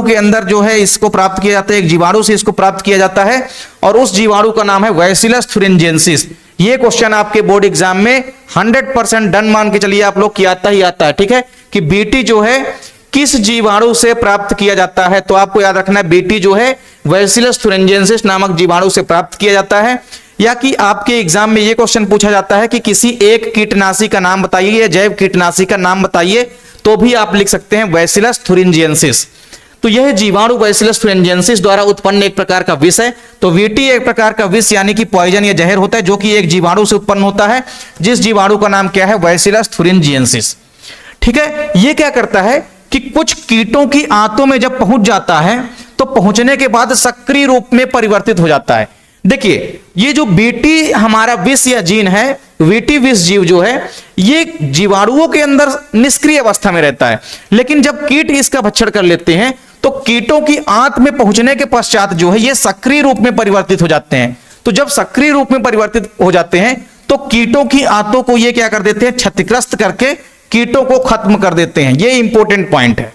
के अंदर जो है इसको प्राप्त किया जाता है, एक जीवाणु से इसको प्राप्त किया जाता है और उस जीवाणु का नाम है बैसिलस थुरिंजेंसिस। ये क्वेश्चन आपके बोर्ड एग्जाम में 100% डन मान के चलिए आप लोग की आता ही आता है, ठीक है, कि बीटी जो है किस जीवाणु से प्राप्त किया जाता है। तो आपको याद रखना है बीटी जो है बैसिलस थुरिंजेंसिस नामक जीवाणु से प्राप्त किया जाता है। या कि आपके एग्जाम में यह क्वेश्चन पूछा जाता है कि किसी एक कीटनाशी का नाम बताइए या जैव कीटनाशी का नाम बताइए, तो भी आप लिख सकते हैं बैसिलस थुरिंजेंसिस। तो यह जीवाणु बैसिलस थुरिंजेंसिस द्वारा उत्पन्न एक प्रकार का विष है। तो बीटी एक प्रकार का विष यानी कि पॉइजन या जहर होता है जो कि एक जीवाणु से उत्पन्न होता है, जिस जीवाणु का नाम क्या है, बैसिलस थुरिंजेंसिस, ठीक है। यह क्या करता है कि कुछ कीटों की आंतों में जब पहुंच जाता है तो पहुंचने के बाद सक्रिय रूप में परिवर्तित हो जाता है। देखिए ये जो बीटी हमारा विष या जीन है, बीटी विष जीव जो है ये जीवाणुओं के अंदर निष्क्रिय अवस्था में रहता है, लेकिन जब कीट इसका भक्षण कर लेते हैं तो कीटों की आंत में पहुंचने के पश्चात जो है ये सक्रिय रूप में परिवर्तित हो जाते हैं। तो जब सक्रिय रूप में परिवर्तित हो जाते हैं तो कीटों की आंतों को ये क्या कर देते हैं, क्षतिग्रस्त करके कीटों को खत्म कर देते हैं। ये इंपॉर्टेंट पॉइंट है।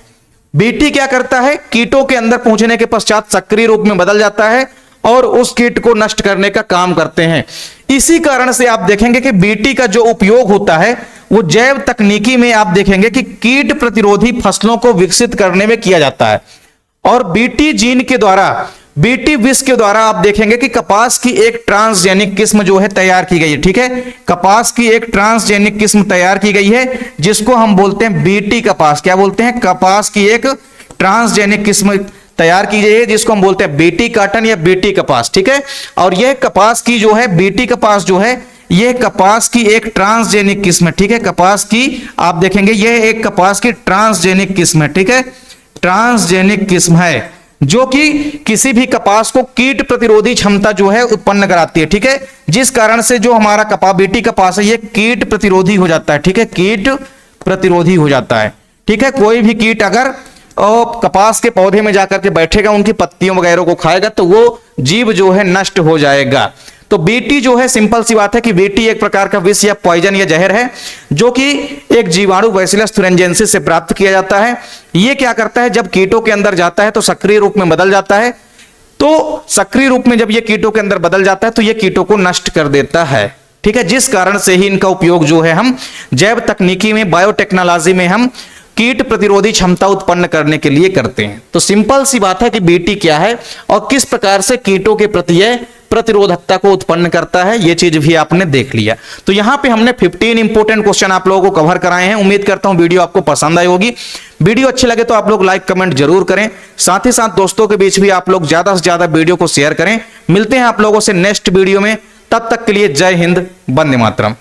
बीटी क्या करता है, कीटों के अंदर पहुंचने के पश्चात सक्रिय रूप में बदल जाता है और उस कीट को नष्ट करने का काम करते हैं। इसी कारण से आप देखेंगे कि बीटी का जो उपयोग होता है वो जैव तकनीकी में आप देखेंगे कि कीट प्रतिरोधी फसलों को विकसित करने में किया जाता है। और बीटी जीन के द्वारा, बीटी विष के द्वारा आप देखेंगे कि कपास की एक ट्रांसजेनिक किस्म जो है तैयार की गई है, ठीक है। कपास की एक ट्रांसजेनिक किस्म तैयार की गई है जिसको हम बोलते हैं बीटी कपास। क्या बोलते हैं, कपास की एक ट्रांसजेनिक किस्म तैयार की गई है जिसको हम बोलते हैं बीटी कॉटन या बीटी कपास, ठीक है। और यह कपास की जो है बीटी कपास जो है यह कपास की एक ट्रांसजेनिक किस्म है, ठीक है। कपास की आप देखेंगे यह एक कपास की ट्रांसजेनिक किस्म है, ठीक है, ट्रांसजेनिक किस्म है जो कि किसी भी कपास को कीट प्रतिरोधी क्षमता जो है उत्पन्न कराती है, ठीक है। जिस कारण से जो हमारा बीटी कपास है ये कीट प्रतिरोधी हो जाता है, ठीक है, कीट प्रतिरोधी हो जाता है, ठीक है। कोई भी कीट अगर कपास के पौधे में जाकर के बैठेगा, उनकी पत्तियों वगैरह को खाएगा तो वो जीव जो है नष्ट हो जाएगा। तो बीटी जो है सिंपल सी बात है कि बीटी एक प्रकार का विष या पॉइजन या जहर है जो कि एक जीवाणु बैसिलस थुरिंजेंसिस से प्राप्त किया जाता है। ये क्या करता है, जब कीटों के अंदर जाता है तो सक्रिय रूप में बदल जाता है। तो सक्रिय रूप में जब ये कीटों के अंदर बदल जाता है तो ये कीटों को नष्ट कर देता है, ठीक है। जिस कारण से ही इनका उपयोग जो है हम जैव तकनीकी में, बायोटेक्नोलॉजी में हम कीट प्रतिरोधी क्षमता उत्पन्न करने के लिए करते हैं। तो सिंपल सी बात है कि बीटी क्या है और किस प्रकार से कीटों के प्रति यह प्रतिरोधकता को उत्पन्न करता है, यह चीज भी आपने देख लिया। तो यहां पे हमने 15 इंपॉर्टेंट क्वेश्चन आप लोगों को कवर कराए हैं। उम्मीद करता हूं वीडियो आपको पसंद आई होगी। वीडियो अच्छी लगे तो आप लोग लाइक कमेंट जरूर करें, साथ ही साथ दोस्तों के बीच भी आप लोग ज्यादा से ज्यादा वीडियो को शेयर करें। मिलते हैं आप लोगों से नेक्स्ट वीडियो में, तब तक के लिए जय हिंद, वंदे मातरम।